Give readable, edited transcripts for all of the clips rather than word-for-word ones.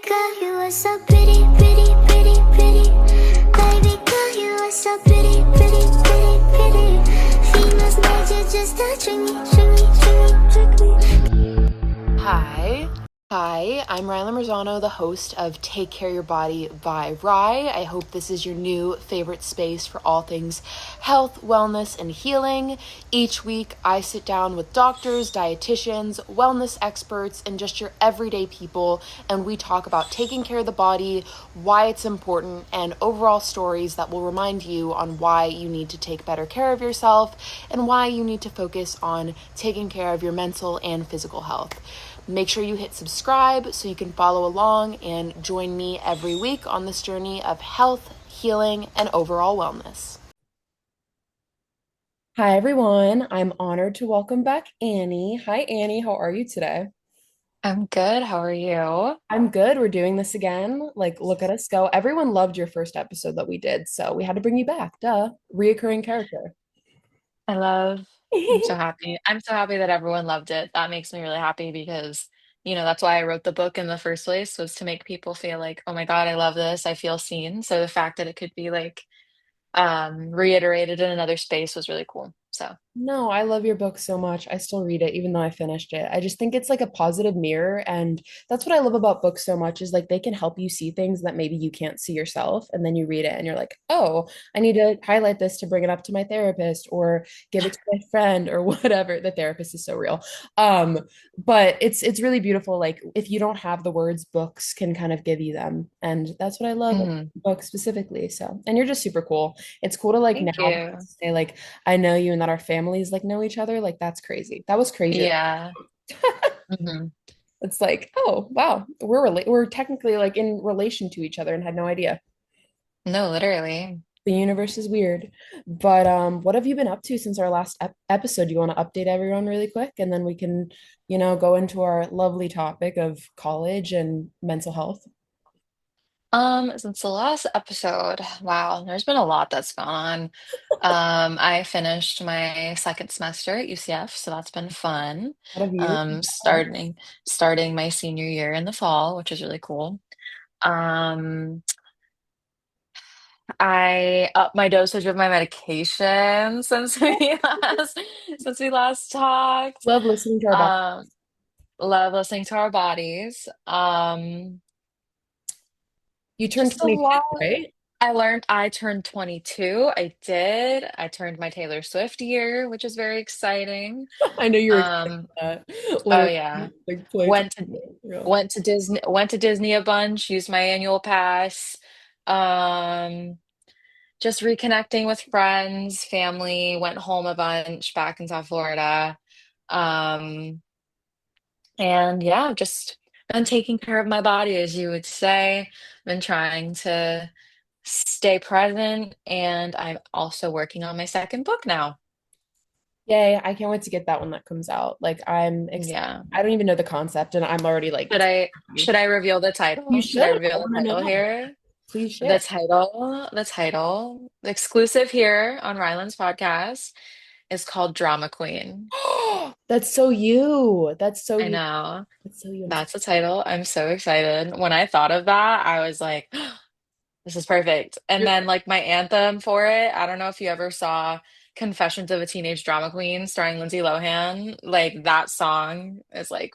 girl, you are so pretty, pretty, pretty, pretty. Baby girl, you are so pretty, pretty, pretty, pretty. Females need you just to trick me, trick me, trick me, trick me. Hi. Hi, I'm Ryla Marzano, the host of Take Care Your Body by Rye. I hope this is your new favorite space for all things health, wellness, and healing. Each week, I sit down with doctors, dietitians, wellness experts, and just your everyday people, and we talk about taking care of the body, why it's important, and overall stories that will remind you on why you need to take better care of yourself and why you need to focus on taking care of your mental and physical health. Make sure you hit subscribe so you can follow along and join me every week on this journey of health, healing, and overall wellness. Hi, everyone. I'm honored to welcome back Annie. Hi, Annie. How are you today? I'm good. How are you? I'm good. We're doing this again. Like, look at us go. Everyone loved your first episode that we did, so we had to bring you back. Duh. Reoccurring character. I love, I'm so happy. I'm so happy that everyone loved it. That makes me really happy because, that's why I wrote the book in the first place was to make people feel like, oh my God, I love this. I feel seen. So the fact that it could be like reiterated in another space was really cool. So, No, I love your book so much. I still read it even though I finished it. I just think it's like a positive mirror, and that's what I love about books so much is like they can help you see things that maybe you can't see yourself, and then you read it and you're like, "Oh, I need to highlight this to bring it up to my therapist or give it to my friend or whatever." The therapist is so real. Um, but it's really beautiful like if you don't have the words, books can kind of give you them, and that's what I love about mhm. books specifically. So, and you're just super cool. It's cool to like now Thank you. say like I know you and that our families like know each other. Like that's crazy. That was crazy. Yeah. hmm It's like, oh wow, we're technically like in relation to each other and had no idea. No, literally. The universe is weird. But what have you been up to since our last episode? Do you want to update everyone really quick and then we can, go into our lovely topic of college and mental health? Since the last episode, wow, there's been a lot that's gone on. I finished my second semester at UCF, so that's been fun. What have you? Starting my senior year in the fall, which is really cool. Um, I upped my dosage of my medication since we last talked. Love listening to our body. Um, love listening to our bodies. You turned Just a 22, lot. right? I turned 22. I did. I turned my Taylor Swift year, which is very exciting. I know you were excited Um, for that. oh Literally, yeah. like play. Went to Yeah. went to Disney a bunch, used my annual pass. Um, just reconnecting with friends, family, went home a bunch back in South Florida. Um, and yeah, I've just been taking care of my body, as you would say. Been trying to stay present, and I'm also working on my second book now. Yay, I can't wait to get that one that comes out. Like I'm excited. Yeah. I don't even know the concept and I'm already like Should I happy. should I reveal the You title? Should I should. I reveal the want to title know. here? Please The share. title, exclusive here on Ryland's podcast, is called Drama Queen. That's so you. That's so I you. know. That's so you. I'm so That's the title. I'm so excited. When I thought of that, I was like, this is perfect. And you're then like my anthem for it, I don't know if you ever saw Confessions of a Teenage Drama Queen starring Lindsay Lohan. Like that song is like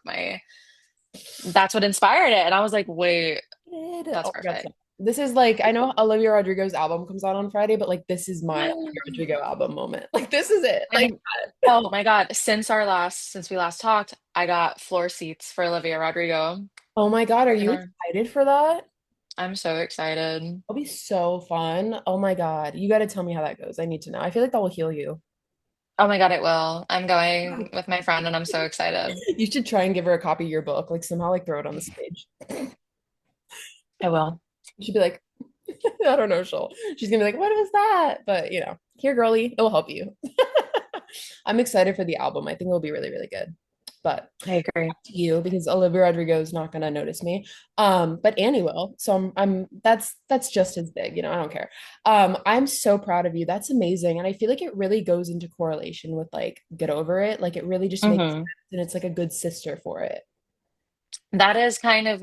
that's what inspired it. And I was like, wait, excited. that's Oh my God. perfect. This is like I know Olivia Rodrigo's album comes out on Friday, but like this is my Olivia Rodrigo album moment. Like this is it. Like And oh my God, since we last talked, I got floor seats for Olivia Rodrigo. oh my God, are And you excited for that? I'm so excited. That'll be so fun. Oh my God. You got to tell me how that goes. I need to know. I feel like that will heal you. Oh my God, it will. I'm going with my friend and I'm so excited. You should try and give her a copy of your book, like somehow like throw it on the stage. I will. She'd be like, I don't know, she's gonna be like, what was that? But here, girly, it will help you. I'm excited for the album. I think it'll be really, really good. But I agree. to you because Olivia Rodrigo is not gonna notice me. But Annie will. So I'm that's just as big, I don't care. I'm so proud of you. That's amazing. And I feel like it really goes into correlation with like get over it. Like it really just makes sense hmm and it's like a good sister for it. That is kind of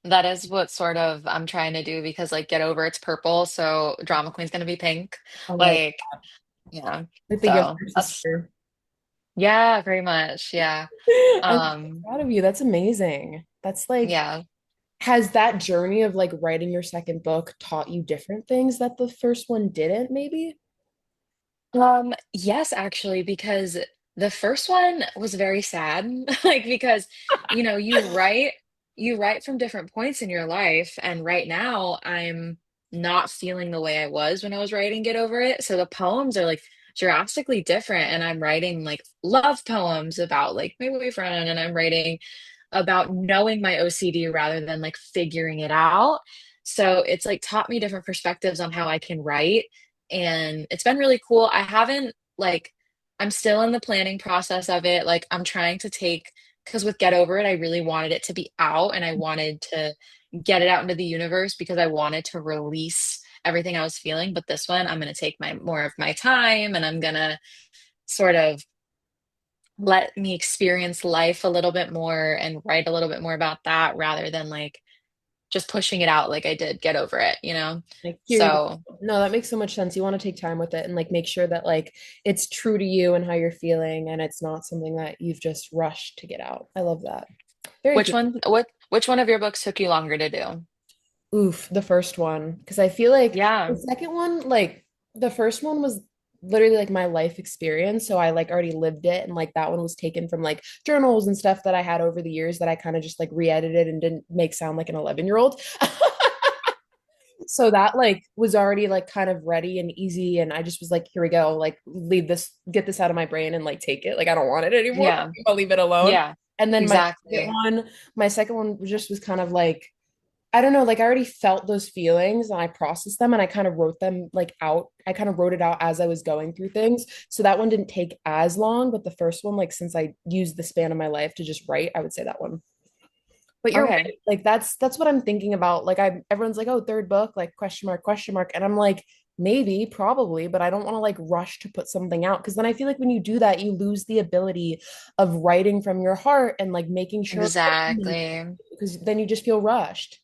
that is what sort of I'm trying to do because like Get Over It's purple, so Drama Queen's gonna be pink. Oh my, Like, yeah. like the So younger that's sister. yeah, very much. Yeah. I'm so Um, proud of you. That's amazing. That's like, yeah. has that journey of like writing your second book taught you different things that the first one didn't, maybe? Yes, actually, because the first one was very sad. Like because, you write from different points in your life, and right now I'm not feeling the way I was when I was writing Get Over It. So the poems are like drastically different, and I'm writing like love poems about like my boyfriend, and I'm writing about knowing my OCD rather than like figuring it out. So it's like taught me different perspectives on how I can write. And it's been really cool. I'm still in the planning process of it. Like, I'm trying to take, because with Get Over It, I really wanted it to be out and I wanted to get it out into the universe because I wanted to release everything I was feeling. But this one, I'm going to take my more of my time and I'm going to sort of let me experience life a little bit more and write a little bit more about that rather than like just pushing it out like I did Get Over It, you know? Like, here you So, go. No, that makes so much sense. You want to take time with it and like make sure that like it's true to you and how you're feeling and it's not something that you've just rushed to get out. I love that. Very which cool. one, what, which one of your books took you longer to do? Oof, the first one. Because I feel like the Yeah. second one, like the first one was literally like my life experience. So I like already lived it. And like that one was taken from like journals and stuff that I had over the years that I kind of just like re-edited and didn't make sound like an 11-year-old. So that like was already like kind of ready and easy. And I just was like, here we go, like leave this, get this out of my brain and like take it. Like I don't want it anymore. Yeah. I'll leave it alone. Yeah. And then Exactly. my second one just was kind of like, I don't know, like I already felt those feelings and I processed them and I kind of wrote them like out. I kind of wrote it out as I was going through things. So that one didn't take as long, but the first one, like since I used the span of my life to just write, I would say that one. But you're Okay. right. Like that's what I'm thinking about. Like I everyone's like, "Oh, third book, like question mark." And I'm like, "Maybe, probably, but I don't want to like rush to put something out because then I feel like when you do that, you lose the ability of writing from your heart and like making sure Exactly. because then you just feel rushed."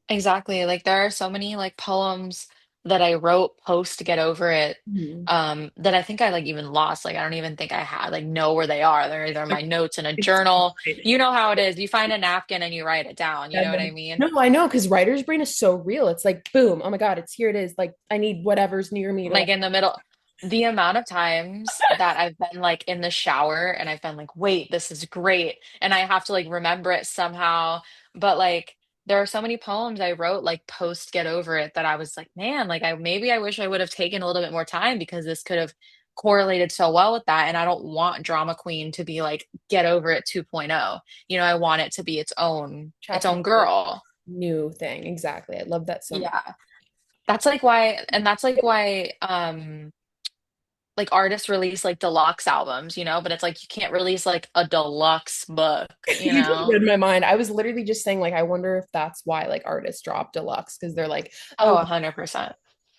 Exactly. Like there are so many like poems that I wrote post to Get Over It, Mhm. that I think I like even lost. Like I don't even think I had like know where they are. They're either in my notes in a It's journal. fine. You know how it is. You find a napkin and you write it down. You Yeah, know what I mean? no, I know because writer's brain is so real. It's like, boom, oh my God, it's here it is. Like I need whatever's near me to like Like in the middle, the amount of times that I've been like in the shower and I've been like, wait, this is great. And I have to like remember it somehow. But like there are so many poems I wrote like post Get Over It that I was like, man, like I wish I would have taken a little bit more time because this could have correlated so well with that. And I don't want Drama Queen to be like Get Over It 2.0. You know, I want it to be its chapter own four, girl. new thing. Exactly. I love that so much. Yeah. That's like why like artists release like deluxe albums, but it's like you can't release like a deluxe book, you You just know? read my mind. I was literally just saying, like, I wonder if that's why like artists drop deluxe because they're like, Oh, oh, 100%.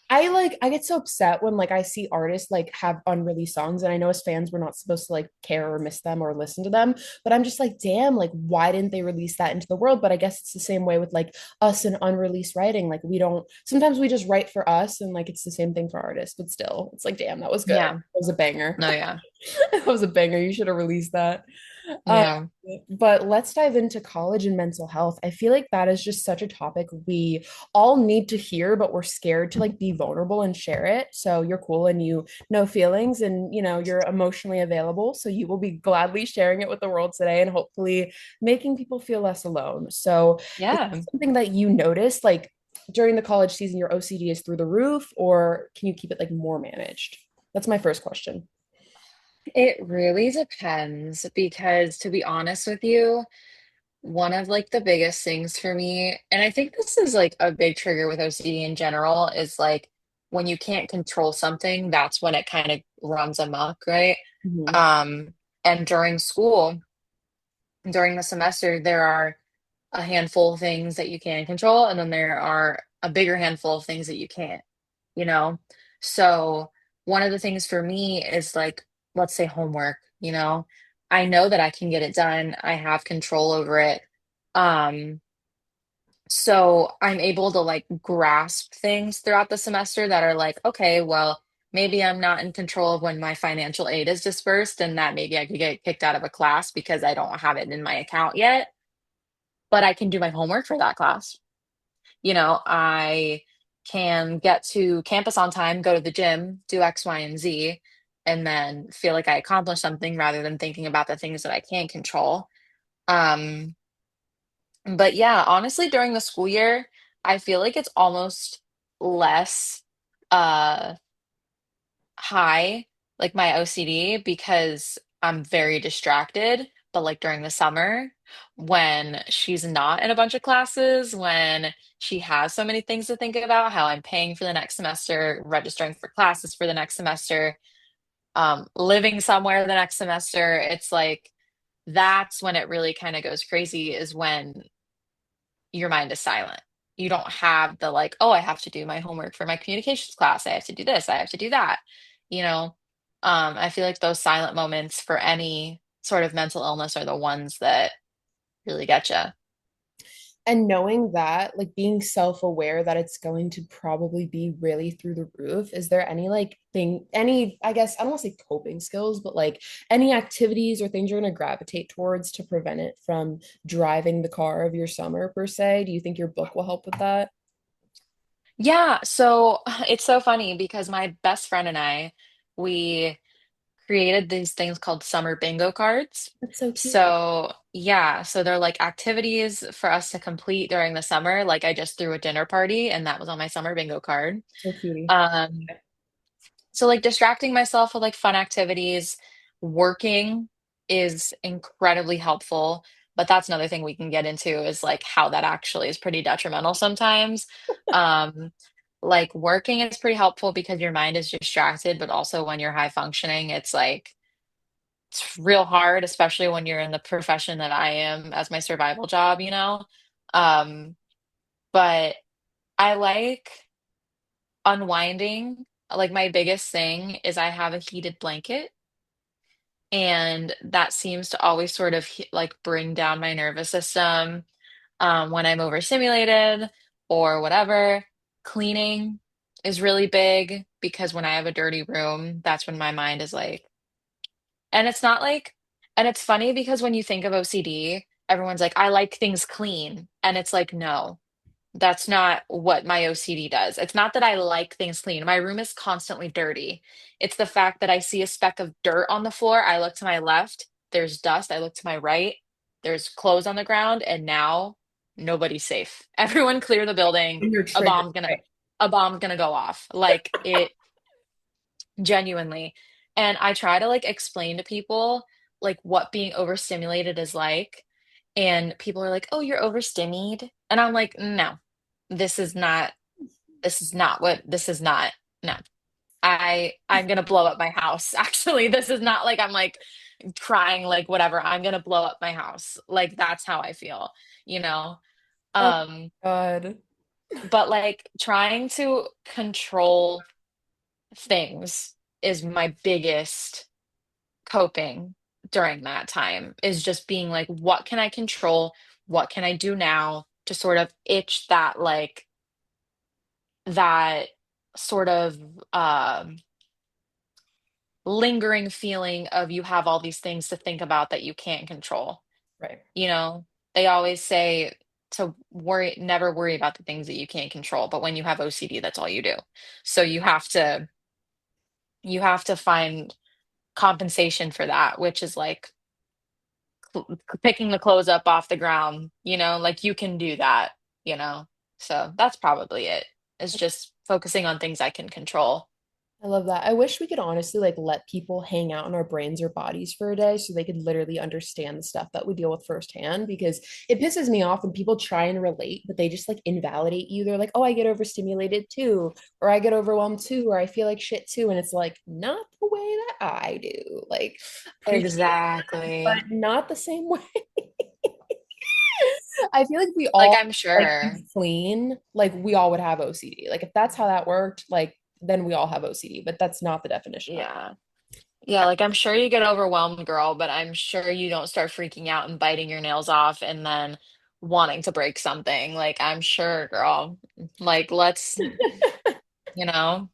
I get so upset when like I see artists like have unreleased songs and I know as fans we're not supposed to like care or miss them or listen to them, but I'm just like, damn, like why didn't they release that into the world? But I guess it's the same way with like us and unreleased writing. Like we don't sometimes we just write for us and like it's the same thing for artists, but still, it's like, damn, that was good. That Yeah. was a banger. No, yeah. That was a banger. You should have released that. Um, Yeah. but let's dive into college and mental health. I feel like that is just such a topic we all need to hear, but we're scared to like be vulnerable and share it. So you're cool and you know feelings and you're emotionally available. So you will be gladly sharing it with the world today and hopefully making people feel less alone. So is Yeah. there something that you noticed like during the college season your OCD is through the roof, or can you keep it like more managed? That's my first question. It really depends because to be honest with you, one of like the biggest things for me, and I think this is like a big trigger with OCD in general, is like when you can't control something, that's when it kind of runs amok, right? Mhm. Um, and during school, during the semester, there are a handful of things that you can control, and then there are a bigger handful of things that you can't, you know? So, one of the things for me is like, let's say homework, I know that I can get it done. I have control over it. Um, So I'm able to like grasp things throughout the semester that are like, okay, well, maybe I'm not in control of when my financial aid is dispersed, and that maybe I could get kicked out of a class because I don't have it in my account yet, but I can do my homework for that class. I can get to campus on time, go to the gym, do X, Y, and Z, and then feel like I accomplished something rather than thinking about the things that I can't control. Um, but yeah, honestly, during the school year, I feel like it's almost less uh high, like my OCD, because I'm very distracted. But like during the summer, when she's not in a bunch of classes, when she has so many things to think about, how I'm paying for the next semester, registering for classes for the next semester, living somewhere the next semester, it's like that's when it really kind of goes crazy, is when your mind is silent. You don't have the like, oh, I have to do my homework for my communications class. I have to do this. I have to do that. You know, I feel like those silent moments for any sort of mental illness are the ones that really get you. And knowing that, like being self-aware that it's going to probably be really through the roof, is there any like any, I guess, I don't want to say coping skills, but like any activities or things you're going to gravitate towards to prevent it from driving the car of your summer per se? Do you think your book will help with that? Yeah, so it's so funny because my best friend and we created these things called summer bingo cards. That's so cute. So, yeah, so they're like activities for us to complete during the summer. Like I just threw a dinner party and that was on my summer bingo card. So cutie. Um, so like distracting myself with like fun activities, working is incredibly helpful, but that's another thing we can get into is like how that actually is pretty detrimental sometimes. Um, like working is pretty helpful because your mind is distracted, but also when you're high functioning, it's like it's real hard, especially when you're in the profession that I am as my survival job, you know? Um, but I like unwinding. Like my biggest thing is I have a heated blanket, and that seems to always sort of like bring down my nervous system when I'm overstimulated or whatever. Cleaning is really big because when I have a dirty room, that's when my mind is like, and it's not like, and it's funny because when you think of OCD, everyone's like, I like things clean. And it's like, no. That's not what my OCD does. It's not that I like things clean. My room is constantly dirty. It's the fact that I see a speck of dirt on the floor. I look to my left, there's dust. I look to my right, there's clothes on the ground, and now nobody's safe. Everyone clear the building. And you're A triggered, bomb's gonna right? a bomb's gonna go off. Like it genuinely. And I try to like explain to people like what being overstimulated is like. And people are like, "Oh, you're overstimulated." And I'm like, "No. This is not this is not. No. I'm gonna blow up my house. Actually, this is not like I'm like crying like whatever. I'm gonna blow up my house. Like that's how I feel, you know? Oh Um, God. but like trying to control things is my biggest coping during that time, is just being like, what can I control? What can I do now to sort of itch that sort of um lingering feeling of you have all these things to think about that you can't control. Right. You know, they always say to never worry about the things that you can't control, but when you have OCD, that's all you do. So you have to find compensation for that, which is like picking the clothes up off the ground, like you can do that, you know. So that's probably it. It's just focusing on things I can control. I love that. I wish we could honestly like let people hang out in our brains or bodies for a day so they could literally understand the stuff that we deal with firsthand, because it pisses me off when people try and relate, but they just like invalidate you. They're like, oh, I get overstimulated too, or I get overwhelmed too, or I feel like shit too. And it's like, not the way that I do. Like, appreciate that, but Exactly. not the same way. I feel like we Like all I'm like sure. things clean, like we all would have OCD. Like if that's how that worked, like then we all have OCD, but that's not the definition of it. Yeah. Yeah, like I'm sure you get overwhelmed, girl, but I'm sure you don't start freaking out and biting your nails off and then wanting to break something. Like, I'm sure, girl. Like, let's, you know.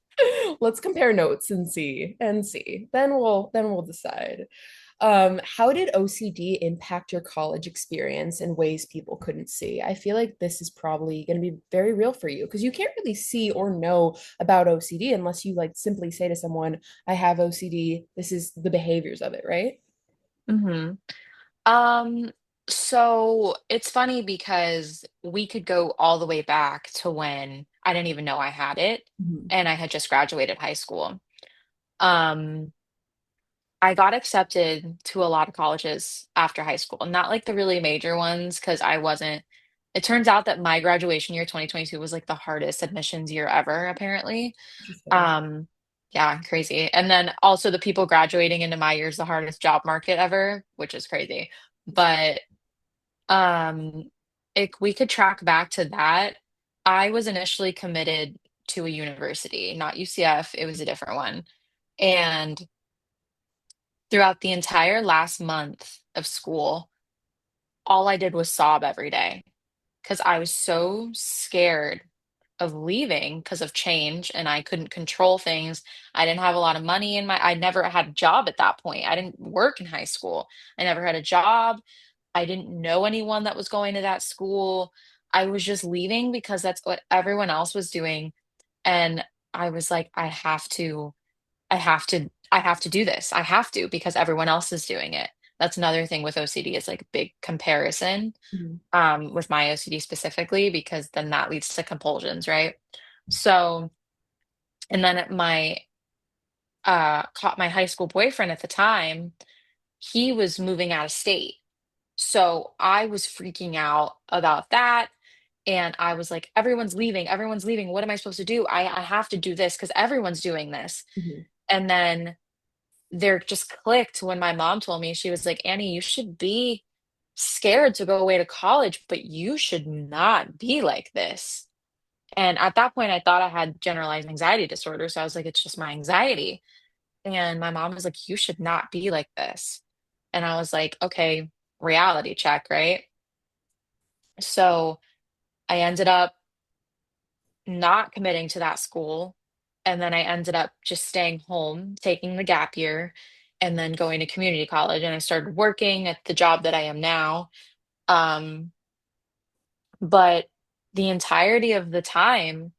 Let's compare notes and see. Then we'll decide. How did OCD impact your college experience in ways people couldn't see? I feel like this is probably going to be very real for you because you can't really see or know about OCD unless you like simply say to someone, I have OCD. This is the behaviors of it, right? Hmm. Um, so it's funny because we could go all the way back to when I didn't even know I had it, Mhm. and I had just graduated high school. Um, I got accepted to a lot of colleges after high school, not like the really major ones, because I wasn't. It turns out that my graduation year, 2022, was like the hardest admissions year ever, apparently. Interesting. Um, yeah, crazy. And then also the people graduating into my year is the hardest job market ever, which is crazy. But um, if we could track back to that, I was initially committed to a university, not UCF, it was a different one. And throughout the entire last month of school, all I did was sob every day because I was so scared of leaving because of change and I couldn't control things. I didn't have a lot of money I never had a job at that point. I didn't work in high school. I never had a job. I didn't know anyone that was going to that school. I was just leaving because that's what everyone else was doing. And I was like, I have to do this. I have to because everyone else is doing it. That's another thing with OCD is like big comparison, Mhm. with my OCD specifically, because then that leads to compulsions, right? So, and then my high school boyfriend at the time, he was moving out of state. So I was freaking out about that. And I was like, everyone's leaving, everyone's leaving. What am I supposed to do? I have to do this because everyone's doing this. Mhm. And then there just clicked when my mom told me, she was like, Annie, you should be scared to go away to college, but you should not be like this. And at that point, I thought I had generalized anxiety disorder. So I was like, it's just my anxiety. And my mom was like, you should not be like this. And I was like, okay, reality check, right? So I ended up not committing to that school. And then I ended up just staying home, taking the gap year, and then going to community college. And I started working at the job that I am now. Um, but the entirety of the time,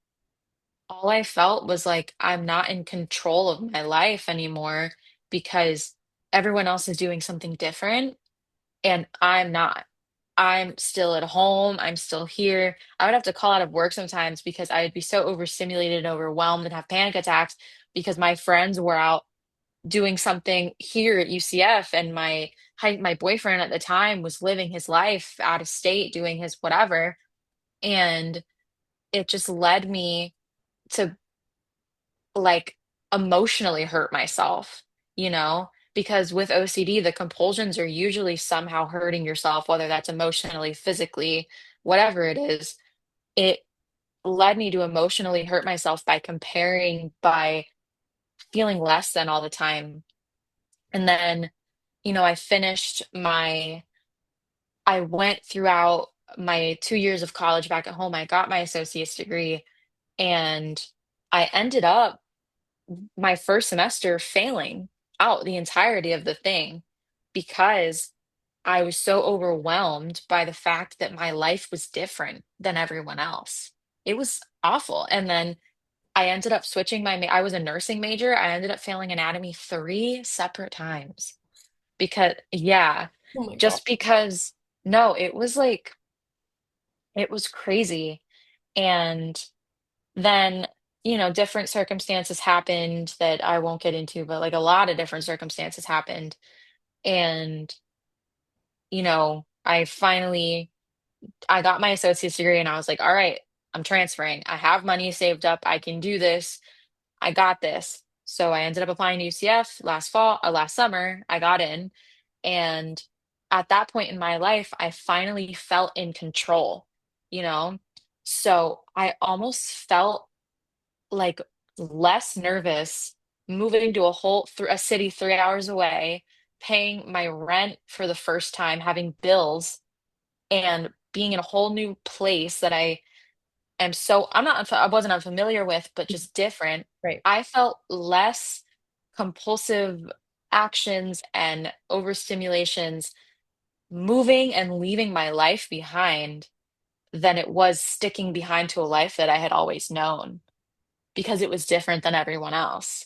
all I felt was like I'm not in control of my life anymore because everyone else is doing something different and I'm not. I'm still at home. I'm still here. I would have to call out of work sometimes because I would be so overstimulated and overwhelmed and have panic attacks because my friends were out doing something here at UCF and my boyfriend at the time was living his life out of state doing his whatever, and it just led me to like emotionally hurt myself, you know? Because with OCD, the compulsions are usually somehow hurting yourself, whether that's emotionally, physically, whatever it is. It led me to emotionally hurt myself by comparing, by feeling less than all the time. And then, I went throughout my 2 years of college back at home. I got my associate's degree and I ended up my first semester failing out the entirety of the thing because I was so overwhelmed by the fact that my life was different than everyone else. It was awful. And then I ended up I was a nursing major. I ended up failing anatomy three separate times because, yeah, Oh my God. just because, no, it was crazy. And then, different circumstances happened that I won't get into, but like a lot of different circumstances happened. And, I got my associate's degree and I was like, all right, I'm transferring. I have money saved up. I can do this. I got this. So I ended up applying to UCF last summer. I got in. And at that point in my life, I finally felt in control, you know? So I almost felt like less nervous moving to a city 3 hours away, paying my rent for the first time, having bills, and being in a whole new place that I wasn't unfamiliar with, but just different. Right. I felt less compulsive actions and overstimulations moving and leaving my life behind than it was sticking behind to a life that I had always known because it was different than everyone else.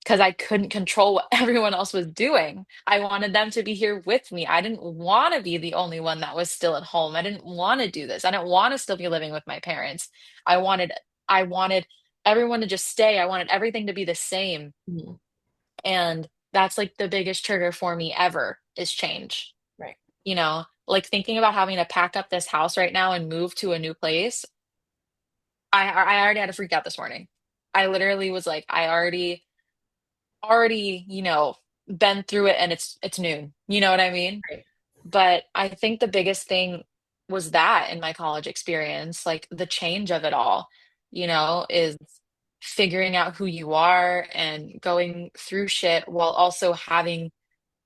Because I couldn't control what everyone else was doing. I wanted them to be here with me. I didn't want to be the only one that was still at home. I didn't want to do this. I didn't want to still be living with my parents. I wanted I wanted everyone to just stay. I wanted everything to be the same. Mhm. And that's like the biggest trigger for me ever is change. Right. Like thinking about having to pack up this house right now and move to a new place. I already had to freak out this morning. I literally was like, I already, been through it and it's noon. You know what I mean? Right. But I think the biggest thing was that in my college experience, like the change of it all, is figuring out who you are and going through shit while also having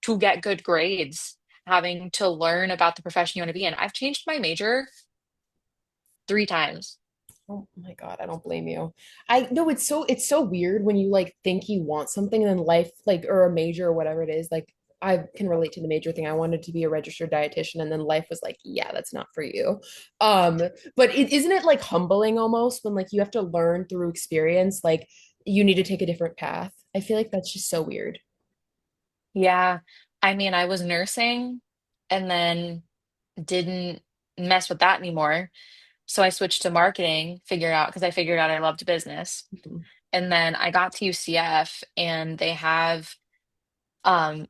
to get good grades, having to learn about the profession you want to be in. I've changed my major 3 times. Oh my God, I don't blame you. I know it's so weird when you like think you want something and then life like or a major or whatever it is, like I can relate to the major thing. I wanted to be a registered dietitian and then life was like, yeah, that's not for you. Um, but isn't it like humbling almost when like you have to learn through experience, like you need to take a different path. I feel like that's just so weird. Yeah. I mean, I was nursing and then didn't mess with that anymore. So I switched to marketing, because I figured out I loved business. Mhm. And then I got to UCF and they have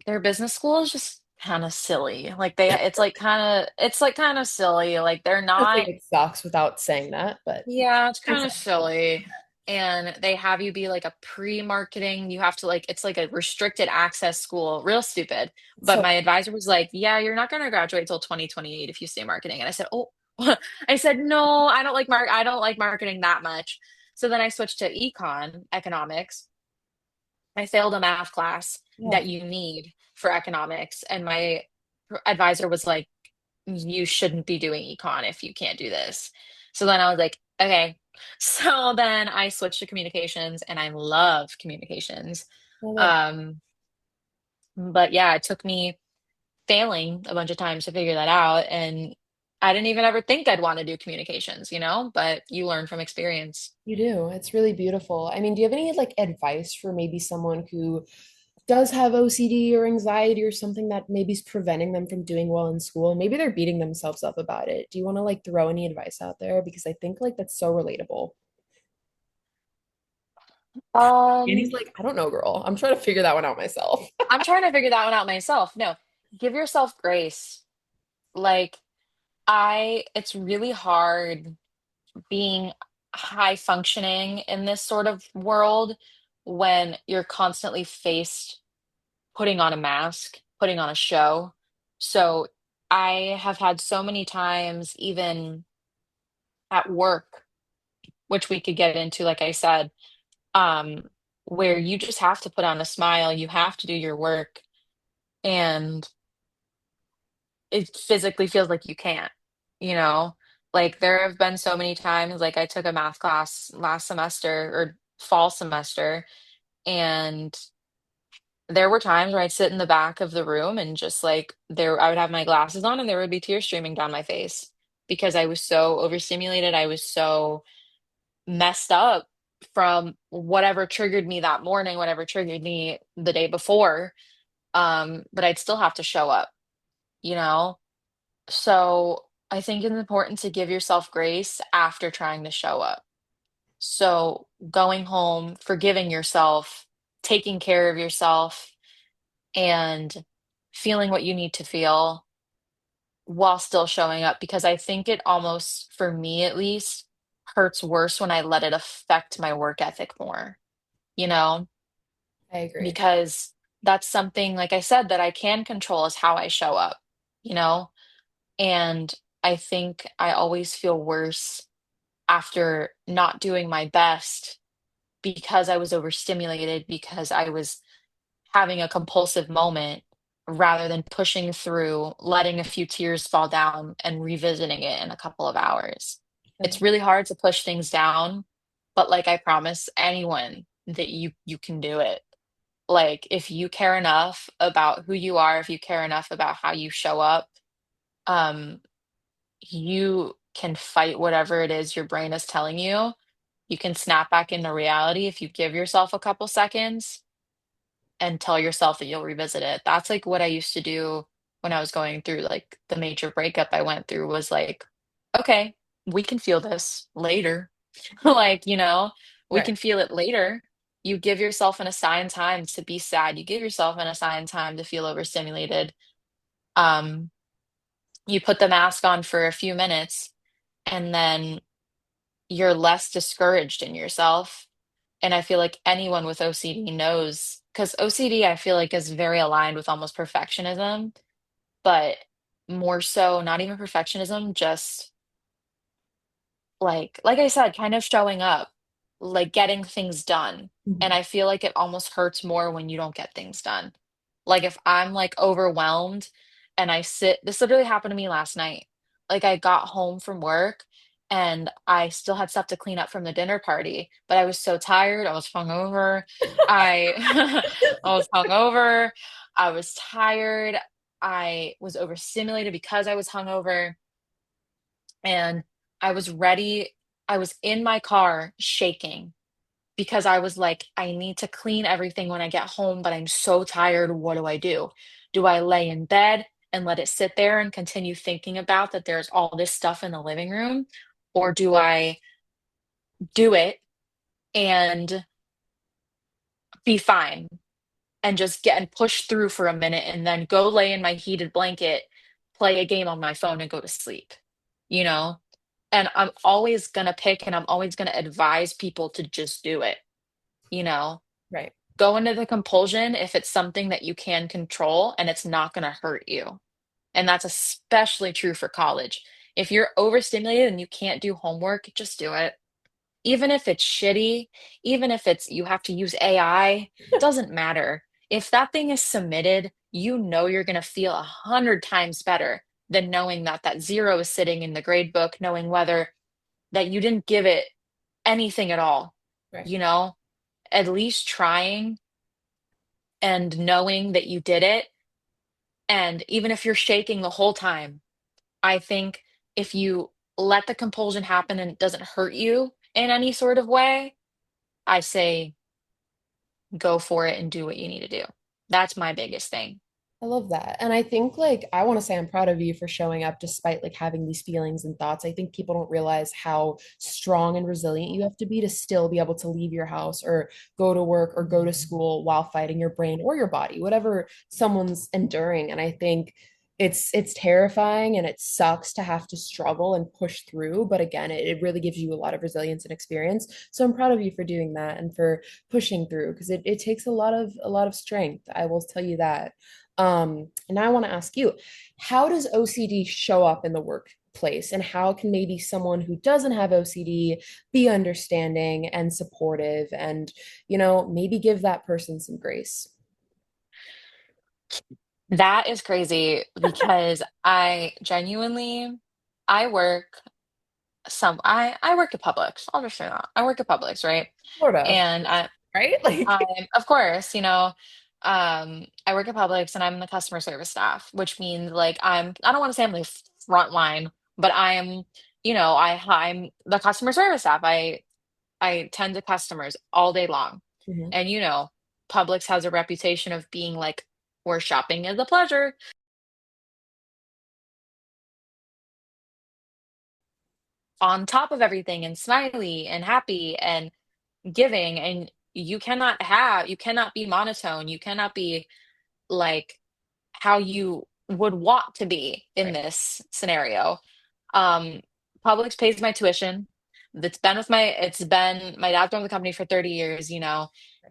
their business school is just kind of silly. Like it's like kind of silly. Like they're I think not. it sucks without saying that, but Yeah, it's kind it's of silly. And they have you be like a pre-marketing. You have to like, it's like a restricted access school, real stupid. But so my advisor was like, yeah, you're not going to graduate till 2028 if you stay marketing. And I said, oh, I said, no, I don't like marketing that much. So then I switched to economics. I failed a math class yeah. that you need for economics. And my advisor was like, you shouldn't be doing econ if you can't do this. So then I was like, okay. So then I switched to communications and I love communications. Well, that Um, but yeah, it took me failing a bunch of times to figure that out. And I didn't even ever think I'd want to do communications, but you learn from experience. you do. It's really beautiful. I mean, do you have any like advice for maybe someone who does have OCD or anxiety or something that maybe is preventing them from doing well in school and maybe they're beating themselves up about it? Do you want to like throw any advice out there? Because I think like that's so relatable. And he's Um, like, I don't know, girl. I'm trying to figure that one out myself. I'm trying to figure that one out myself. No, give yourself grace. Like, it's really hard being high functioning in this sort of world when you're constantly faced putting on a mask, putting on a show. So I have had so many times, even at work, which we could get into, like I said, um, where you just have to put on a smile, you have to do your work, and it physically feels like you can't, you know? Like there have been so many times, like I took a math class last semester or fall semester, and there were times where I'd sit in the back of the room and just like I would have my glasses on and there would be tears streaming down my face because I was so overstimulated. I was so messed up from whatever triggered me that morning, whatever triggered me the day before. But I'd still have to show up, you know? So I think it's important to give yourself grace after trying to show up. So going home, forgiving yourself, taking care of yourself, and feeling what you need to feel while still showing up. Because I think it almost, for me at least, hurts worse when I let it affect my work ethic more, you know? I agree. Because that's something, like I said, that I can control is how I show up, you know? And I think I always feel worse after not doing my best because I was overstimulated, because I was having a compulsive moment. rather than pushing through, letting a few tears fall down and revisiting it in a couple of hours. It's really hard to push things down, but like I promise anyone that you can do it. Like if you care enough about who you are, if you care enough about how you show up, um, you can fight whatever it is your brain is telling you. You can snap back into reality if you give yourself a couple seconds and tell yourself that you'll revisit it. That's like what I used to do when I was going through like the major breakup I went through was like, okay, we can feel this later. Like, we Right. can feel it later. You give yourself an assigned time to be sad. You give yourself an assigned time to feel overstimulated. Um, you put the mask on for a few minutes and then you're less discouraged in yourself. And I feel like anyone with OCD knows, because OCD, I feel like, is very aligned with almost perfectionism, but more so, not even perfectionism, just like I said, kind of showing up, like getting things done. And Mhm. I feel like it almost hurts more when you don't get things done. Like if I'm like overwhelmed and this literally happened to me last night. Like I got home from work and I still had stuff to clean up from the dinner party, but I was so tired. I was hungover. I I was hungover. I was tired. I was overstimulated because I was hungover and I was ready. I was in my car shaking because I was like, I need to clean everything when I get home, but I'm so tired. What do I do? Do I lay in bed and let it sit there and continue thinking about that there's all this stuff in the living room? Or do I do it and be fine and just get and push through for a minute and then go lay in my heated blanket, play a game on my phone and go to sleep, you know? And I'm always gonna pick and I'm always gonna advise people to just do it, you know? Right. Go into the compulsion if it's something that you can control and it's not gonna hurt you. And that's especially true for college. If you're overstimulated and you can't do homework, just do it. Even if it's shitty, even if it's you have to use AI, doesn't matter. If that thing is submitted, you know you're going to feel 100 times better than knowing that that zero is sitting in the grade book, knowing whether that you didn't give it anything at all, Right. you know, at least trying and knowing that you did it. And even if you're shaking the whole time, I think if you let the compulsion happen and it doesn't hurt you in any sort of way, I say go for it and do what you need to do. That's my biggest thing. I love that. And I think like I want to say I'm proud of you for showing up despite like having these feelings and thoughts. I think people don't realize how strong and resilient you have to be still be able to leave your house or go to work or go to school while fighting your brain or your body, whatever someone's enduring. And I think it's terrifying and it sucks to have to struggle and push through. But again, it really gives you a lot of resilience and experience. So I'm proud of you for doing that and for pushing through because it takes a lot of strength. I will tell you that. And I want to ask you, how does OCD show up in the workplace, and how can maybe someone who doesn't have OCD be understanding and supportive and, maybe give that person some grace? That is crazy because I genuinely I work I work at Publix. I'll just say that. I work at Publix, right? Sort of, And right? Like, I'm of course, I work at Publix and I'm the customer service staff, which means like I don't want to say I'm the front line, but I'm the customer service staff. I tend to customers all day long. mhm. And Publix has a reputation of being like, where shopping is a pleasure. On top of everything and smiley and happy and giving. And you cannot be monotone. You cannot be like how you would want to be in Right. this scenario. Um, Publix pays my tuition. It's been my dad's been with the company for 30 years,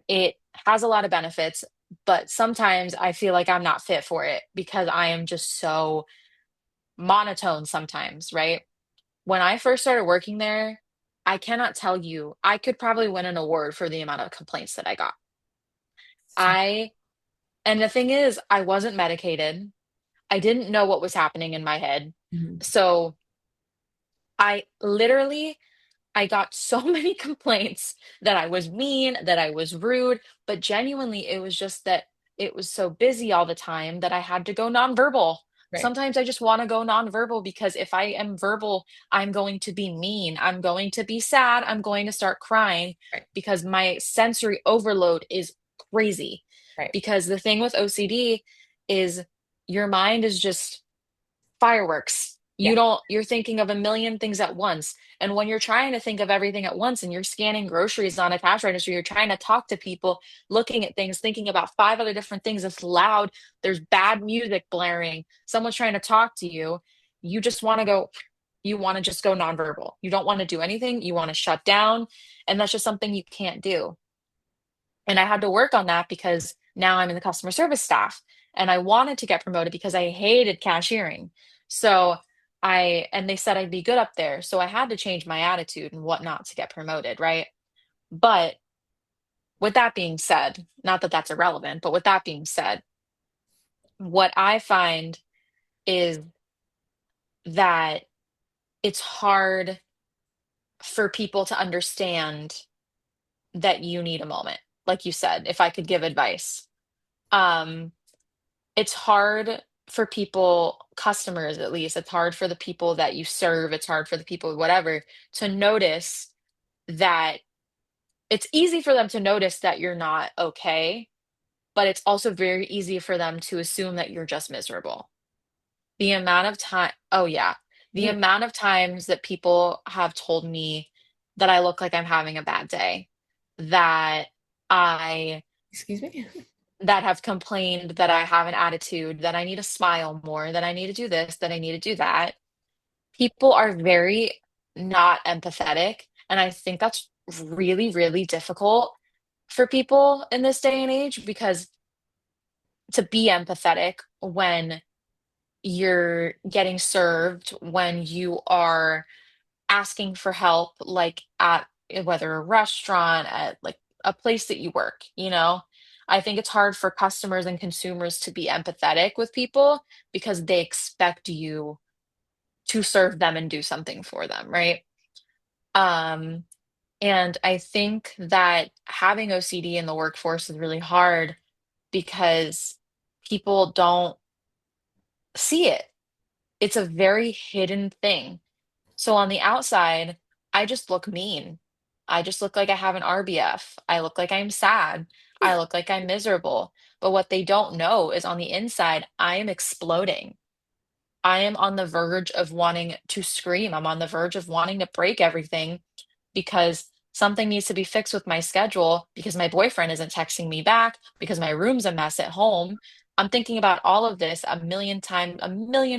It has a lot of benefits, but sometimes I feel like I'm not fit for it because I am just so monotone sometimes, right? When I first started working there, I cannot tell you, I could probably win an award for the amount of complaints that I got. So, And the thing is, I wasn't medicated. I didn't know what was happening in my head. Mhm. So I literally I got so many complaints that I was mean, that I was rude, but genuinely, it was just that it was so busy all the time that I had to go nonverbal. Right, Sometimes I just want to go nonverbal because if I am verbal, I'm going to be mean. I'm going to be sad. I'm going to start crying right, because my sensory overload is crazy. right. Because the thing with OCD is your mind is just fireworks. Yeah, You're thinking of a million things at once. And when you're trying to think of everything at once and you're scanning groceries on a cash register, you're trying to talk to people, looking at things, thinking about five other different things. It's loud. There's bad music blaring. Someone's trying to talk to you. You just want to go, you want to just go nonverbal. You don't want to do anything. You want to shut down. And that's just something you can't do. And I had to work on that because now I'm in the customer service staff and I wanted to get promoted because I hated cashiering. So and they said I'd be good up there. So I had to change my attitude and whatnot to get promoted, right? But with that being said, not that that's irrelevant, but with that being said, what I find is that it's hard for people to understand that you need a moment. Like you said, if I could give advice. Um, it's hard for people, customers at least, it's hard for the people that you serve, it's hard for the people, whatever, to notice that it's easy for them to notice that you're not okay, but it's also very easy for them to assume that you're just miserable. The amount of time, oh yeah, the Mhm. amount of times that people have told me that I look like I'm having a bad day, that I Excuse me. that have complained that I have an attitude, that I need to smile more, that I need to do this, that I need to do that. People are very not empathetic. And I think that's really, really difficult for people in this day and age because to be empathetic when you're getting served, when you are asking for help, like at whether a restaurant, at like a place that you work, you know? I think it's hard for customers and consumers to be empathetic with people because they expect you to serve them and do something for them, right? Um, and I think that having OCD in the workforce is really hard because people don't see it. It's a very hidden thing. So on the outside, I just look mean. I just look like I have an RBF. I look like I'm sad. I look like I'm miserable. But what they don't know is on the inside, I am exploding. I am on the verge of wanting to scream. I'm on the verge of wanting to break everything because something needs to be fixed with my schedule because my boyfriend isn't texting me back, because my room's a mess at home. I'm thinking about all of this a million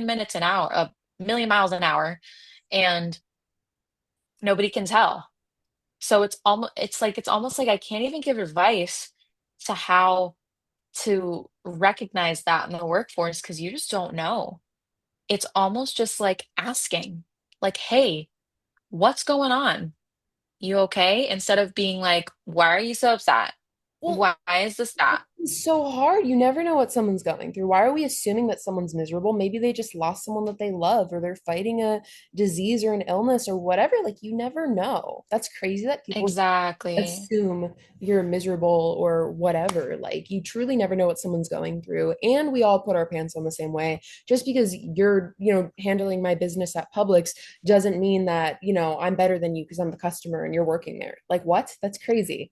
minutes an hour, a million miles an hour, and nobody can tell. So it's almost like I can't even give advice to how to recognize that in the workforce because you just don't know. It's almost just like asking, like, hey, what's going on? You okay? Instead of being like, why are you so upset? Well, Why is this that? it's so hard. You never know what someone's going through. Why are we assuming that someone's miserable? Maybe they just lost someone that they love, or they're fighting a disease or an illness or whatever. Like, you never know. That's crazy that people Exactly. assume you're miserable or whatever. Like, you truly never know what someone's going through. And we all put our pants on the same way. Just because you're, handling my business at Publix doesn't mean that, I'm better than you because I'm the customer and you're working there. Like, what? That's crazy.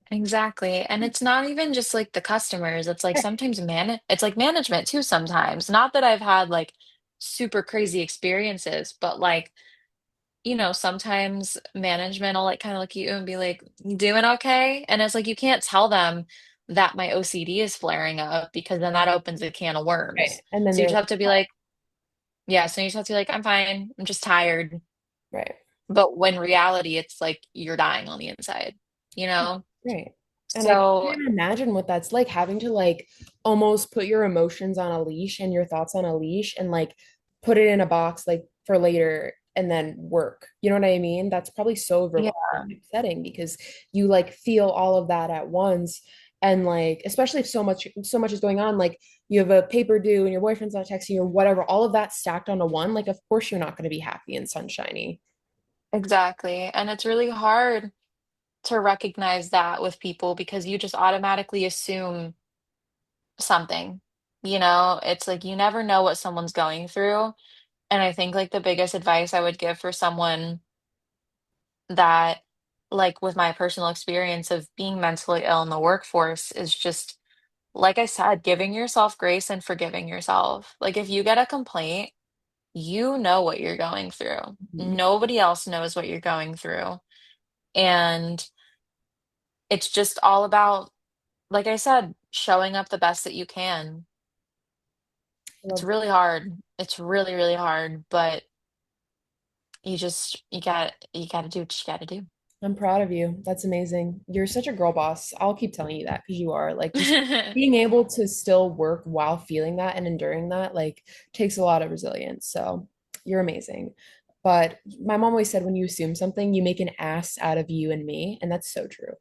Exactly. And it's not even just like the customers. It's like sometimes it's like management too sometimes. Not that I've had like super crazy experiences, but like, sometimes management will like kind of look at you and be like, "You doing okay?" And it's like you can't tell them that my OCD is flaring up because then that opens a can of Right. worms. And then So you they're just like, have to be like, yeah, so you just have to be like, I'm fine. I'm just tired. right. But when reality, it's like you're dying on the inside, you know? Right. And I So can't imagine what that's like, having to like almost put your emotions on a leash and your thoughts on a leash and like put it in a box like for later and then work. You know what I mean? That's probably so yeah, overwhelming and upsetting because you like feel all of that at once. And like, especially if so much is going on, like you have a paper due and your boyfriend's not texting you or whatever, all of that stacked onto one, like of course you're not going to be happy and sunshiny. Exactly. And it's really hard to recognize that with people because you just automatically assume something. It's like you never know what someone's going through. And I think like the biggest advice I would give for someone that, like with my personal experience of being mentally ill in the workforce, is just, like I said, giving yourself grace and forgiving yourself. Like if you get a complaint, you know what you're going through. Mhm. Nobody else knows what you're going through. And it's just all about, like I said, showing up the best that you can. I It's love really hard. It's really, really hard, but you gotta do what you gotta do. I'm proud of you. That's amazing. You're such a girl boss. I'll keep telling you that because you are. Like just being able to still work while feeling that and enduring that like takes a lot of resilience. So you're amazing. But my mom always said when you assume something, you make an ass out of you and me, and that's so true.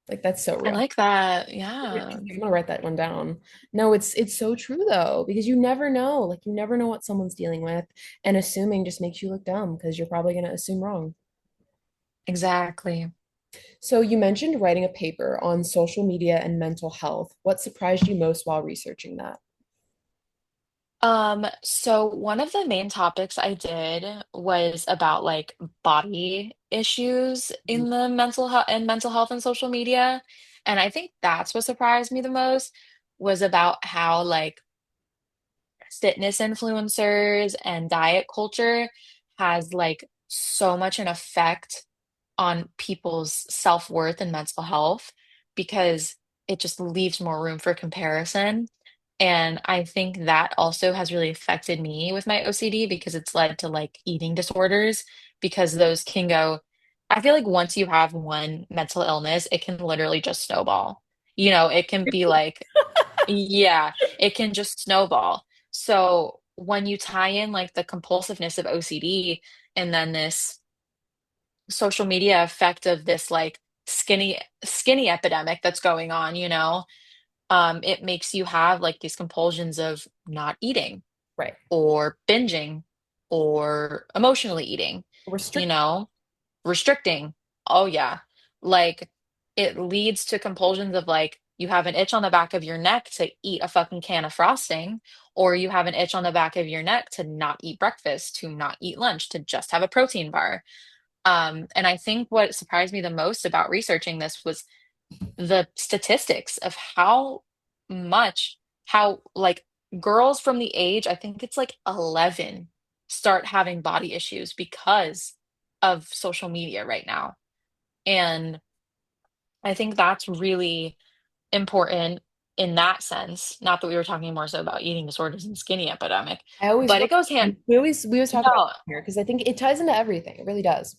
Like that's so I real. like that. I'm Yeah. gonna write that one down. No, it's so true though, because you never know. Like you never know what someone's dealing with, and assuming just makes you look dumb because you're probably gonna assume wrong. Exactly. So you mentioned writing a paper on social media and mental health. What surprised you most while researching that? So one of the main topics I did was about like body issues in the mental health and social media. And I think that's what surprised me the most was about how like fitness influencers and diet culture has like so much an effect on people's self-worth and mental health because it just leaves more room for comparison. And I think that also has really affected me with my OCD because it's led to like eating disorders because those can go, I feel like once you have one mental illness, it can literally just snowball. It can be like, yeah, it can just snowball. So when you tie in like the compulsiveness of OCD and then this social media effect of this like skinny epidemic that's going on, it makes you have like these compulsions of not eating Right. or binging or emotionally eating, you Restrict. know, restricting. Oh yeah. Like it leads to compulsions of like you have an itch on the back of your neck to eat a fucking can of frosting, or you have an itch on the back of your neck to not eat breakfast, to not eat lunch, to just have a protein bar. And I think what surprised me the most about researching this was the statistics of how like girls from the age, I think it's like 11, start having body issues because of social media right now. And I think that's really important in that sense. Not that we were talking more so about eating disorders and skinny epidemic, I always but wonder, it goes hand. we always talk about No, it here because I think it ties into everything. It really does.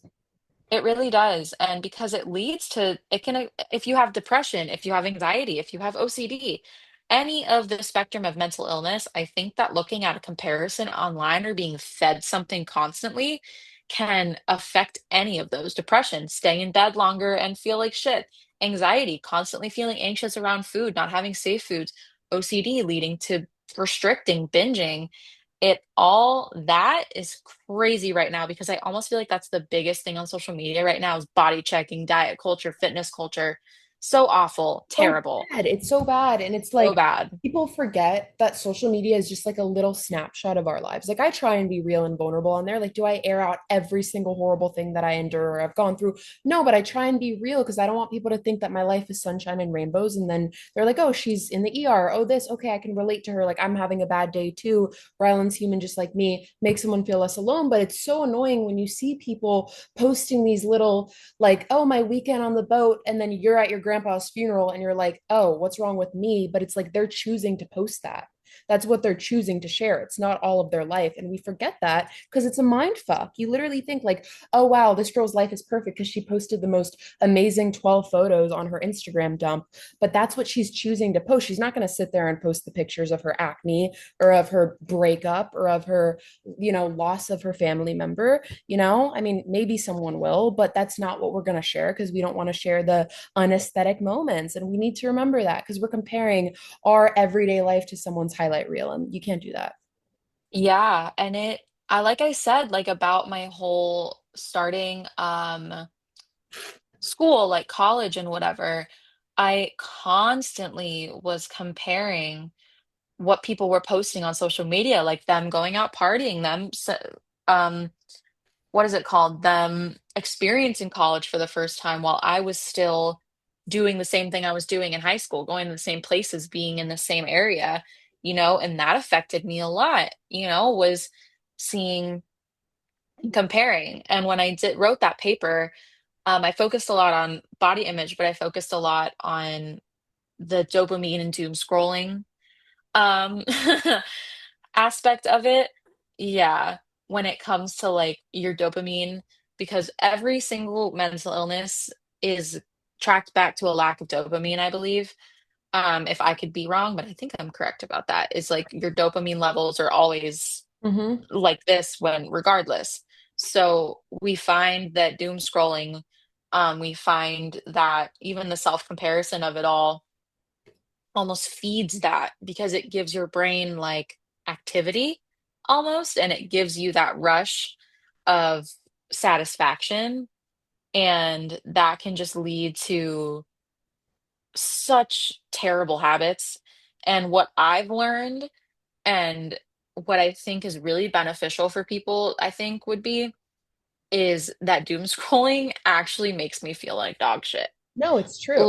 it really does. And because it leads to, it can, if you have depression, if you have anxiety, if you have OCD, any of the spectrum of mental illness, I think that looking at a comparison online or being fed something constantly can affect any of those. Depression, stay in bed longer and feel like shit. Anxiety, constantly feeling anxious around food, not having safe foods. OCD leading to restricting, binging. It all that is crazy right now because I almost feel like that's the biggest thing on social media right now is body checking, diet culture, fitness culture. So awful, So terrible, bad. It's so bad. And it's so like bad. people forget that social media is just like a little snapshot of our lives. Like I try and be real and vulnerable on there. Like, do I air out every single horrible thing that I endure or I've gone through? No, but I try and be real because I don't want people to think that my life is sunshine and rainbows. And then they're like, oh, she's in the ER. Oh, this. Okay, I can relate to her. Like I'm having a bad day too. Rylan's human just like me. Make someone feel less alone. But it's so annoying when you see people posting these little like, oh, my weekend on the boat, and then you're at your grandpa's funeral and you're like, oh, what's wrong with me? But it's like they're choosing to post that. That's what they're choosing to share. It's not all of their life. And we forget that because it's a mind fuck. You literally think like, oh wow, this girl's life is perfect because she posted the most amazing 12 photos on her Instagram dump. But that's what she's choosing to post. She's not going to sit there and post the pictures of her acne or of her breakup or of her, loss of her family member. I mean, maybe someone will, but that's not what we're going to share because we don't want to share the unesthetic moments. And we need to remember that because we're comparing our everyday life to someone's highlight reel, and you can't do that. Yeah, and I like I said, like about my whole starting school, like college and whatever, I constantly was comparing what people were posting on social media, like them going out partying, um what is it called? Them experiencing college for the first time while I was still doing the same thing I was doing in high school, going to the same places, being in the same area, and that affected me a lot, was seeing and comparing. And when I wrote that paper, I focused a lot on body image, but I focused a lot on the dopamine and doom scrolling um aspect of it. Yeah, when it comes to like your dopamine, because every single mental illness is tracked back to a lack of dopamine, I believe. If I could be wrong, but I think I'm correct about that. Is like your dopamine levels are always Mm-hmm. like this when regardless. So we find that doom scrolling, we find that even the self-comparison of it all almost feeds that because it gives your brain like activity almost, and it gives you that rush of satisfaction. And that can just lead to such terrible habits. And what I've learned and what I think is really beneficial for people, I think would be is that doom scrolling actually makes me feel like dog shit. No, it's true.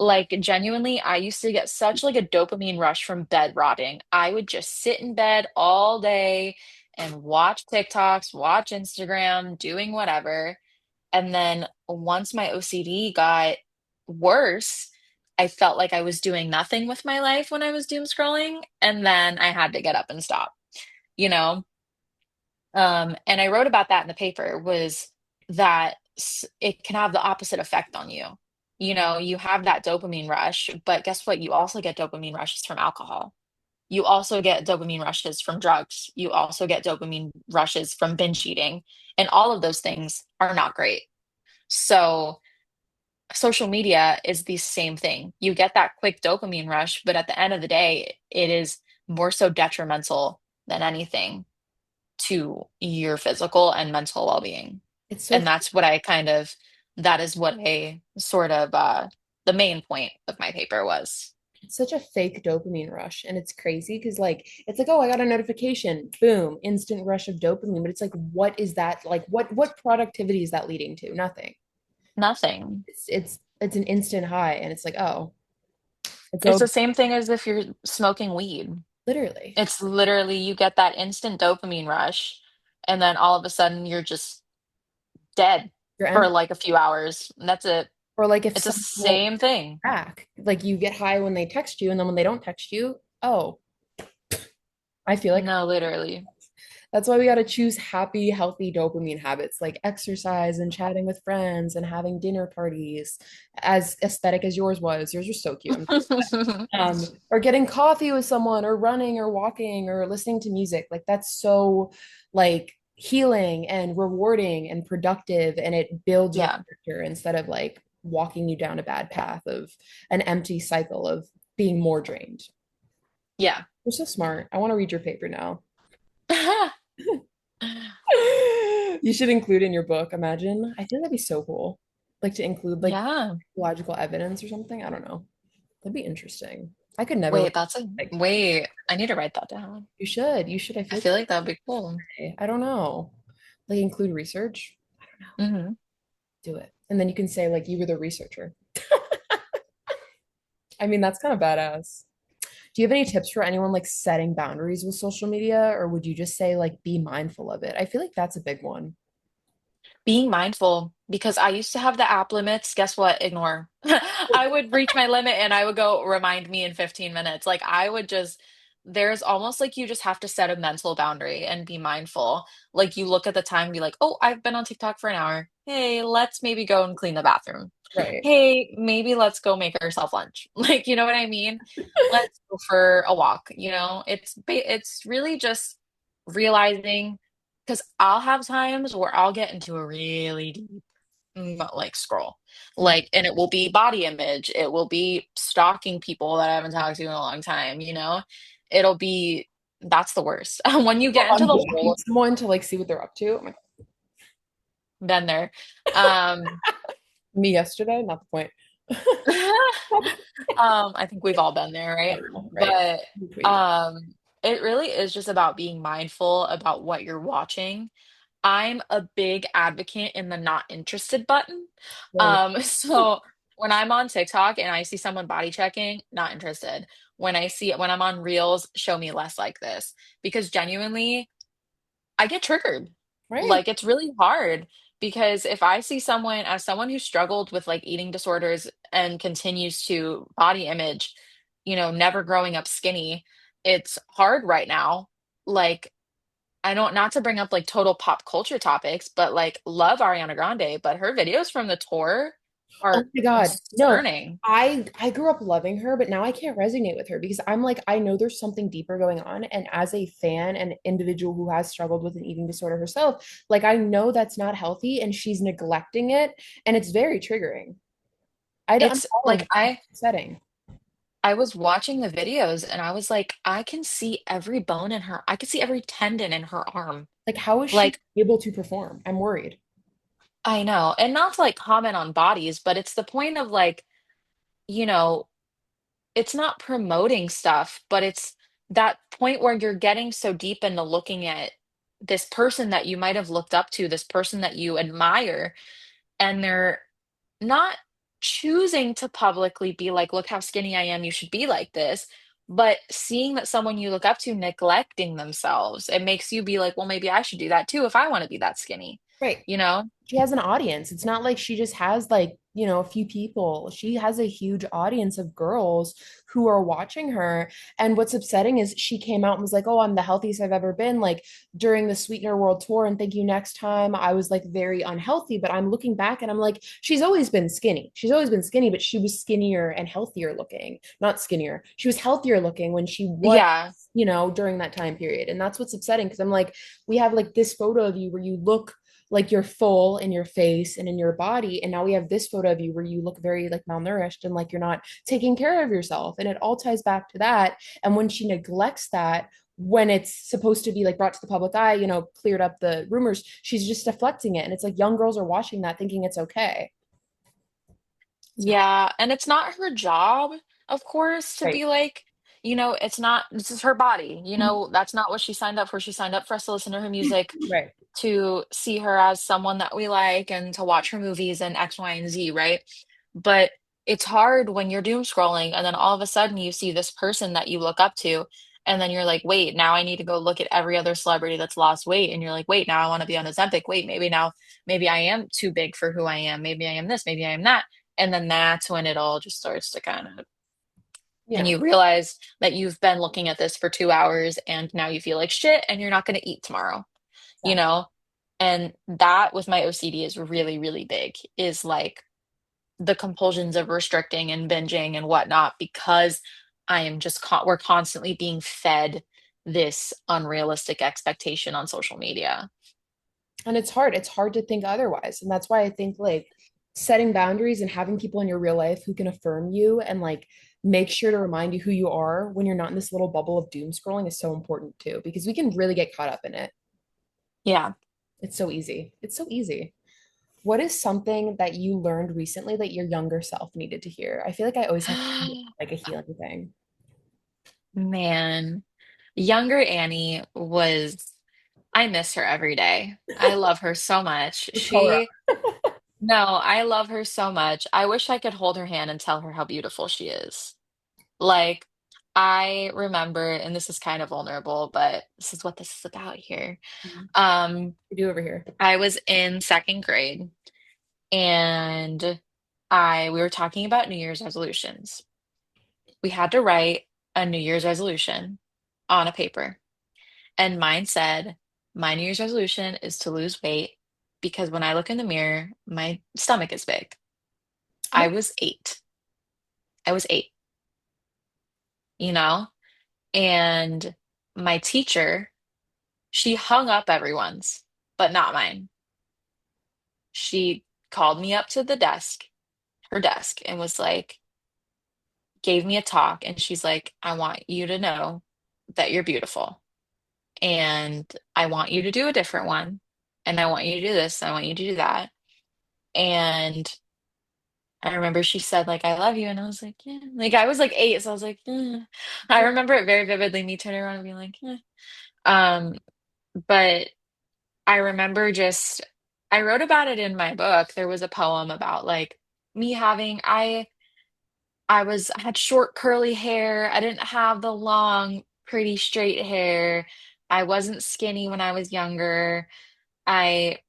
Like genuinely, I used to get such like a dopamine rush from bed rotting. I would just sit in bed all day and watch TikToks, watch Instagram, doing whatever. And then once my OCD got worse, I felt like I was doing nothing with my life when I was doom scrolling. And then I had to get up and stop, you know? And I wrote about that in the paper was that it can have the opposite effect on you. You have that dopamine rush, but guess what? You also get dopamine rushes from alcohol. You also get dopamine rushes from drugs. You also get dopamine rushes from binge eating. And all of those things are not great. So, social media is the same thing. You get that quick dopamine rush, but at the end of the day, it is more so detrimental than anything to your physical and mental well-being. It's so And that is what a sort of the main point of my paper was. it's such a fake dopamine rush, and it's crazy because like it's like, oh, I got a notification, boom, instant rush of dopamine. But it's like, what is that like? What productivity is that leading to? Nothing. Nothing. It's an instant high, and it's like, oh, it's It's over. the same thing as if you're smoking weed. Literally. It's literally you get that instant dopamine rush, and then all of a sudden you're just dead You're for empty. like a few hours. And that's it. Or like if It's the someone won't same thing. back, like you get high when they text you, and then when they don't text you, oh, I feel like No, literally. that's why we got to choose happy, healthy dopamine habits like exercise and chatting with friends and having dinner parties, as aesthetic as yours was. Yours was so cute. Or getting coffee with someone, or running, or walking, or listening to music. Like that's so like healing and rewarding and productive, and it builds your Yeah. character instead of like walking you down a bad path of an empty cycle of being more drained. Yeah. You're so smart. I want to read your paper now. You should include in your book. Imagine. I think that'd be so cool. Like to include like Yeah. logical evidence or something. I don't know. That'd be interesting. I could never Wait, like wait, I need to write that down. you should. You should. I I feel like feel like that would be cool. I don't know. Like include research. Hmm. Do it. And then you can say like you were the researcher. I mean, that's kind of badass. Do you have any tips for anyone like setting boundaries with social media, or would you just say like be mindful of it? I feel like that's a big one. Being mindful because I used to have the app limits. Guess what? Ignore. I would reach my limit and I would go remind me in 15 minutes. Like I would just there's almost like you just have to set a mental boundary and be mindful. Like you look at the time and be like, oh, I've been on TikTok for an hour. Hey, let's maybe go and clean the bathroom. Right. Hey, maybe let's go make ourselves lunch. Like, you know what I mean? Let's go for a walk, you know? It's really just realizing because I'll have times where I'll get into a really deep like scroll. Mhm. Like, and it will be body image, it will be stalking people that I haven't talked to in a long time, you know? It'll be that's the worst. When you get into the Unblocking hole, someone to like see what they're up to. Oh my been there. Um, Me yesterday, not the point. I think we've all been there, I right? know, right? But Crazy. um, it really is just about being mindful about what you're watching. I'm a big advocate in the not interested button. Right. So when I'm on TikTok and I see someone body checking, not interested. When I'm on Reels, show me less like this. Because genuinely, I get triggered. Right. Like it's really hard because if I see someone as someone who struggled with like eating disorders and continues to body image, you know, never growing up skinny, it's hard right now. Like I don't not to bring up like total pop culture topics, but like love Ariana Grande, but her videos from the tour Oh are my God. No, concerning. I grew up loving her, but now I can't resonate with her because I'm like, I know there's something deeper going on. And as a fan and individual who has struggled with an eating disorder herself, like I know that's not healthy and she's neglecting it. And it's very triggering. I'm It's following like her. It's upsetting. I was watching the videos and I was like, I can see every bone in her. I can see every tendon in her arm. Like, how is she Like, able to perform? I'm worried. I know. And not to like comment on bodies, but it's the point of like, you know, it's not promoting stuff, but it's that point where you're getting so deep into looking at this person that you might have looked up to, this person that you admire, and they're not choosing to publicly be like, look how skinny I am, you should be like this. But seeing that someone you look up to neglecting themselves, it makes you be like, well, maybe I should do that too if I want to be that skinny, Right. you know? She has an audience. It's not like she just has like, a few people. She has a huge audience of girls who are watching her. And what's upsetting is she came out and was like, "Oh, I'm the healthiest I've ever been." Like during the Sweetener World Tour, and thank you next time, I was like very unhealthy. But I'm looking back and I'm like, she's always been skinny. She's always been skinny, but she was skinnier and healthier looking. Not skinnier. She was healthier looking when she was, Yeah. during that time period. And that's what's upsetting because I'm like, we have like this photo of you where you look like you're full in your face and in your body, and now we have this photo of you where you look very like malnourished and like you're not taking care of yourself, and it all ties back to that. And when she neglects that, when it's supposed to be like brought to the public eye, cleared up the rumors, she's just deflecting it, and it's like young girls are watching that thinking it's okay. Yeah, and it's not her job, of course, to Right. be like, it's not, this is her body. That's not what she signed up for. She signed up for us to listen to her music, Right. to see her as someone that we like, and to watch her movies and X, Y, and Z, right? But it's hard when you're doom scrolling and then all of a sudden you see this person that you look up to, and then you're like, wait, now I need to go look at every other celebrity that's lost weight. And you're like, wait, now I want to be on Ozempic. Wait, maybe I am too big for who I am. Maybe I am this, maybe I am that. And then that's when it all just starts to kind of, and Yeah. you realize that you've been looking at this for 2 hours and now you feel like shit and you're not going to eat tomorrow, you Exactly. know? And that with my OCD is really, really big, is like the compulsions of restricting and binging and whatnot, because I am just, we're constantly being fed this unrealistic expectation on social media. And it's hard to think otherwise, and that's why I think like setting boundaries and having people in your real life who can affirm you and like make sure to remind you who you are when you're not in this little bubble of doom scrolling is so important too, because we can really get caught up in it. Yeah. It's so easy. What is something that you learned recently that your younger self needed to hear? I feel like I always have to do, like a healing thing. Man, younger Annie was, I miss her every day. I love her so much. Just call her out. No, I love her so much. I wish I could hold her hand and tell her how beautiful she is. Like, I remember, and this is kind of vulnerable, but this is what this is about here. Mhm. Um, We do over here. I was in second grade and we were talking about New Year's resolutions. We had to write a New Year's resolution. on a paper. And mine said, my New Year's resolution is to lose weight because when I look in the mirror, my stomach is big. I Oh, was 8. I was 8, you know? And my teacher, she hung up everyone's, but not mine. She called me up to the desk, her desk, and was like, gave me a talk. And she's like, I want you to know that you're beautiful. And I want you to do a different one. And I want you to do this. I want you to do that. And I remember she said, like, I love you. And I was like, yeah. Like, I was like 8. So I was like, I remember it very vividly, me turning around and being like, yeah. Um, but I remember just, I wrote about it in my book. There was a poem about like me having, I had short curly hair. I didn't have the long, pretty straight hair. I wasn't skinny when I was younger. I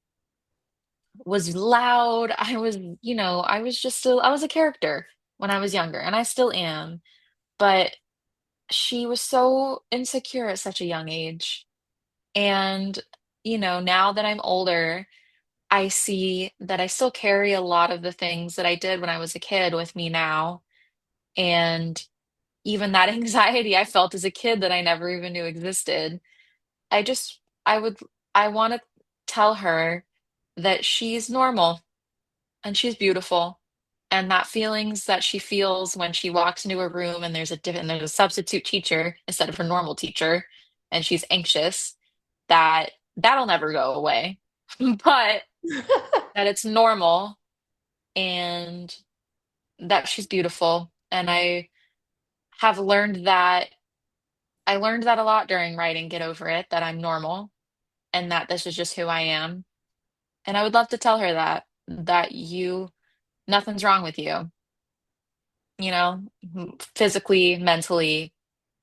was loud. I was just still, I was a character when I was younger, and I still am. But she was so insecure at such a young age. And, now that I'm older, I see that I still carry a lot of the things that I did when I was a kid with me now. And even that anxiety I felt as a kid that I never even knew existed. I just, I would, I want to tell her that she's normal and she's beautiful. And that feelings that she feels when she walks into a room and there's a substitute teacher instead of her normal teacher, and she's anxious, that'll never go away. But that it's normal and that she's beautiful. And have learned that I learned that a lot during writing Get Over It, that I'm normal and that this is just who I am. And I would love to tell her that nothing's wrong with you, physically, mentally,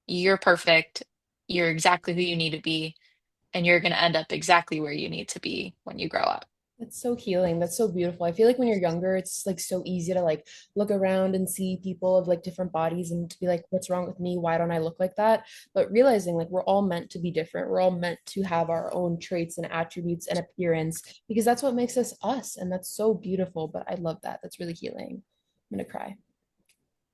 you're perfect. You're exactly who you need to be, and you're going to end up exactly where you need to be when you grow up. that's so healing. That's so beautiful. I feel like when you're younger, it's like so easy to like look around and see people of like different bodies and to be like, what's wrong with me? Why don't I look like that? But realizing like we're all meant to be different. We're all meant to have our own traits and attributes and appearance because that's what makes us us. And that's so beautiful. But I love that. That's really healing. I'm gonna cry.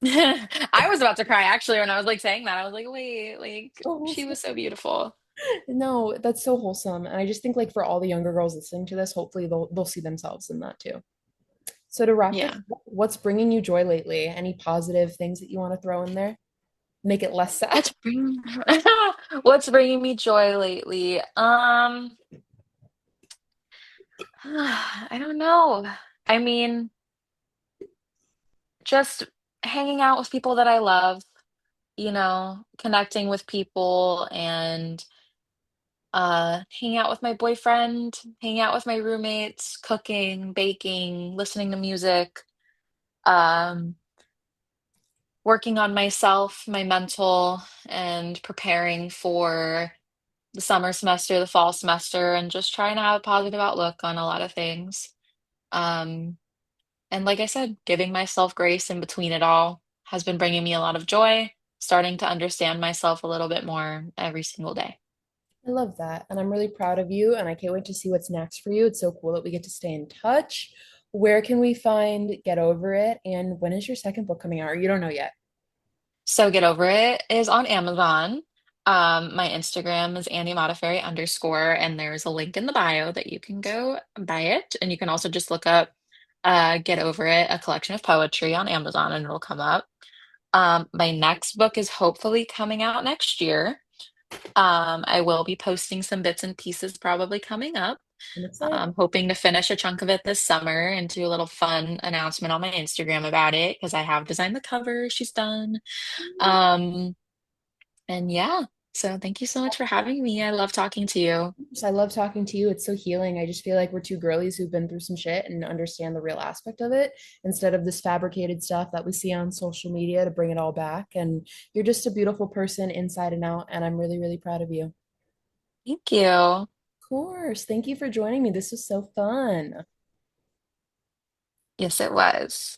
I was about to cry actually when I was like saying that. I was like, wait, like Oh, she was so beautiful. no, that's so wholesome. And I just think like for all the younger girls listening to this, hopefully they'll see themselves in that too. So to wrap this, Yeah. what's bringing you joy lately? Any positive things that you want to throw in there? Make it less sad. What's bringing what's bringing me joy lately? I don't know. I mean, just hanging out with people that I love, connecting with people and hanging out with my boyfriend, hanging out with my roommates, cooking, baking, listening to music, um, working on myself, my mental, and preparing for the summer semester, the fall semester, and just trying to have a positive outlook on a lot of things. Um, and like I said, giving myself grace in between it all has been bringing me a lot of joy, starting to understand myself a little bit more every single day. I love that. And I'm really proud of you. And I can't wait to see what's next for you. It's so cool that we get to stay in touch. Where can we find Get Over It? And when is your second book coming out? Or you don't know yet. So Get Over It is on Amazon. My Instagram is Annie Modafferi _, and there's a link in the bio that you can go buy it. And you can also just look up Get Over It, a collection of poetry on Amazon, and it'll come up. My next book is hopefully coming out next year. I will be posting some bits and pieces probably coming up. I'm excited. I'm hoping to finish a chunk of it this summer and do a little fun announcement on my Instagram about it because I have designed the cover. She's done. Um, and yeah, so thank you so much for having me. I love talking to you. So I love talking to you. It's so healing. I just feel like we're two girlies who've been through some shit and understand the real aspect of it instead of this fabricated stuff that we see on social media to bring it all back. And you're just a beautiful person inside and out. And I'm really, really proud of you. Thank you. Of course. Thank you for joining me. This was so fun. Yes, it was.